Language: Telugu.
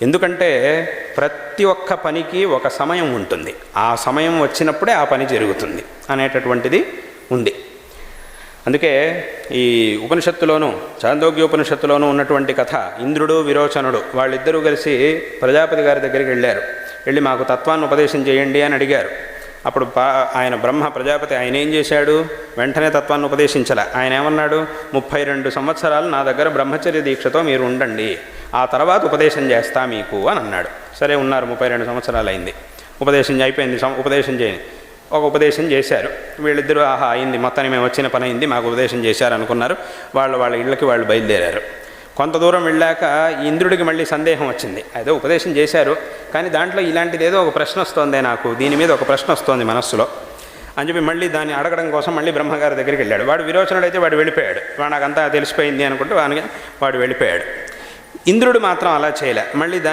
ఎందుకంటే ప్రతి ఒక్క పనికి ఒక సమయం ఉంటుంది. ఆ సమయం వచ్చినప్పుడే ఆ పని జరుగుతుంది అనేటటువంటిది ఉంది. అందుకే ఈ ఉపనిషత్తులోనూ చాందోగ్యోపనిషత్తులోనూ ఉన్నటువంటి కథ, ఇంద్రుడు విరోచనుడు వాళ్ళిద్దరూ కలిసి ప్రజాపతి గారి దగ్గరికి వెళ్ళి మాకు తత్వాన్ని ఉపదేశం చేయండి అని అడిగారు. అప్పుడు ఆయన బ్రహ్మ ప్రజాపతి ఆయన ఏం చేశాడు, వెంటనే తత్వాన్ని ఉపదేశించలే. ఆయన ఏమన్నాడు, 32 సంవత్సరాలు నా దగ్గర బ్రహ్మచర్య దీక్షతో మీరు ఉండండి, ఆ తర్వాత ఉపదేశం చేస్తా మీకు అని అన్నాడు. సరే ఉన్నారు, 32 సంవత్సరాలు అయింది, ఉపదేశం అయిపోయింది, ఉపదేశం చేయండి. ఒక ఉపదేశం చేశారు. వీళ్ళిద్దరూ ఆహా అయింది, మొత్తాన్ని మేము వచ్చిన పని అయింది, మాకు ఉపదేశం చేశారు అనుకున్నారు. వాళ్ళ ఇళ్ళకి వాళ్ళు బయలుదేరారు. కొంత దూరం వెళ్ళాక ఇంద్రుడికి మళ్ళీ సందేహం వచ్చింది. ఏదో ఉపదేశం చేశారు కానీ దాంట్లో ఇలాంటిది ఏదో ఒక ప్రశ్న వస్తోందే, నాకు దీని మీద ఒక ప్రశ్న వస్తోంది మనస్సులో అని చెప్పి మళ్ళీ దాన్ని అడగడం కోసం మళ్ళీ బ్రహ్మగారి దగ్గరికి వెళ్ళాడు. వాడు విరోచనుడైతే వాడు వెళ్ళిపోయాడు, నాకంతా తెలిసిపోయింది అనుకుంటూ వాడు వెళ్ళిపోయాడు. ఇంద్రుడు మాత్రం అలా చేయలే. మళ్ళీ